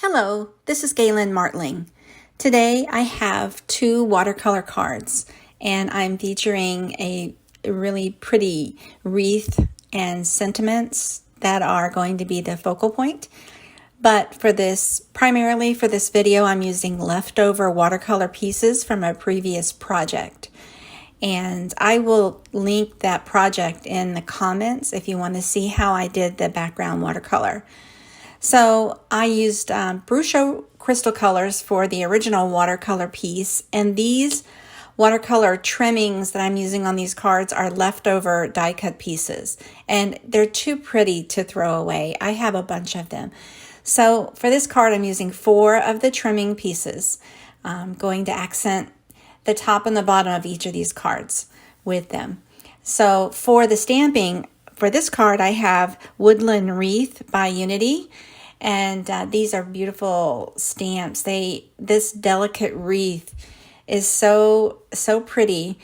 Hello, this is Galen Martling. Today I have two watercolor cards and I'm featuring a really pretty wreath and sentiments that are going to be the focal point. But primarily for this video, I'm using leftover watercolor pieces from a previous project. And I will link that project in the comments if you want to see how I did the background watercolor. So I used Brusho crystal colors for the original watercolor piece, and these watercolor trimmings that I'm using on these cards are leftover die cut pieces, and they're too pretty to throw away. I have a bunch of them. So for this card, I'm using 4 of the trimming pieces, going to accent the top and the bottom of each of these cards with them. So for the stamping, for this card, I have Woodland Wreath by Unity, and these are beautiful stamps. This delicate wreath is so pretty.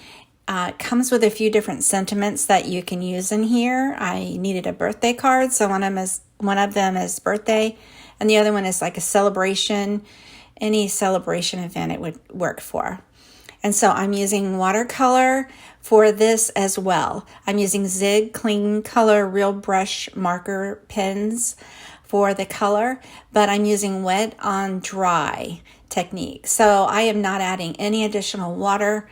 It comes with a few different sentiments that you can use in here. I needed a birthday card, so one of them is birthday, and the other one is like a celebration. Any celebration event it would work for. And so I'm using watercolor for this as well. I'm using Zig Clean Color Real Brush Marker pens for the color, but I'm using wet on dry technique. So I am not adding any additional water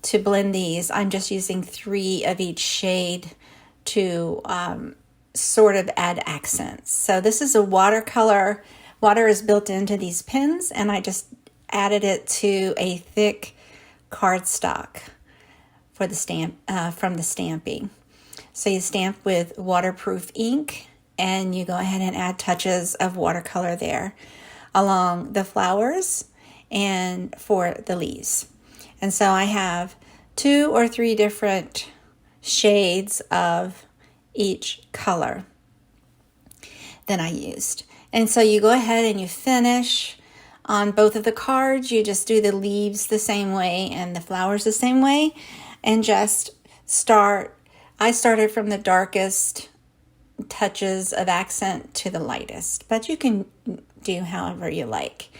to blend these. I'm just using 3 of each shade to sort of add accents. So this is a watercolor. Water is built into these pens, and I just added it to a thick cardstock for the stamp from the stamping. So you stamp with waterproof ink, and you go ahead and add touches of watercolor there along the flowers and for the leaves. And so I have 2 or 3 different shades of each color that I used. And so you go ahead and you finish on both of the cards. You just do the leaves the same way and the flowers the same way, and just I started from the darkest touches of accent to the lightest, but you can do however you like.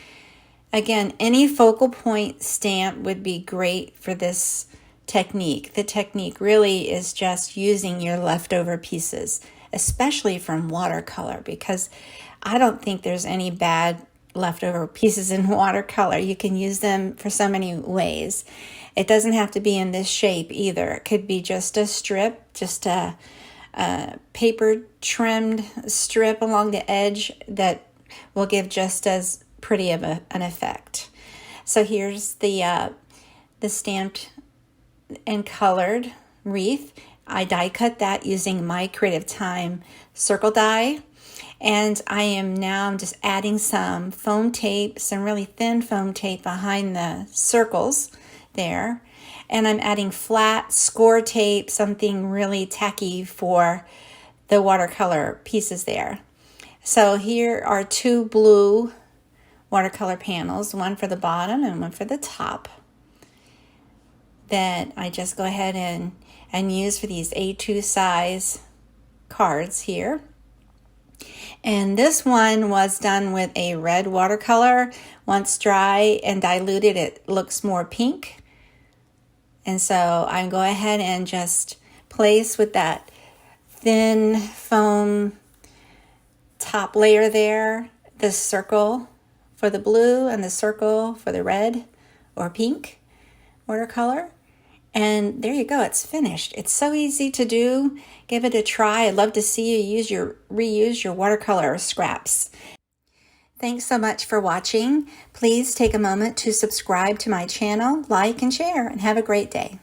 Again, any focal point stamp would be great for this technique. The technique really is just using your leftover pieces, especially from watercolor, because I don't think there's any bad leftover pieces in watercolor. You can use them for so many ways. It doesn't have to be in this shape either. It could be just a strip, just a paper trimmed strip along the edge that will give just as pretty of an effect. So here's the stamped and colored wreath. I die cut that using my Creative Time circle die. And I am now just adding some foam tape, some really thin foam tape behind the circles there. And I'm adding flat score tape, something really tacky for the watercolor pieces there. So here are 2 blue watercolor panels, one for the bottom and one for the top, that I just go ahead and use for these A2 size cards here. And this one was done with a red watercolor. Once dry and diluted, it looks more pink. And so I go ahead and just place with that thin foam top layer there, the circle for the blue and the circle for the red or pink watercolor. And there you go, it's finished. It's so easy to do. Give it a try. I'd love to see you reuse your watercolor scraps. Thanks so much for watching. Please take a moment to subscribe to my channel, like and share, and have a great day.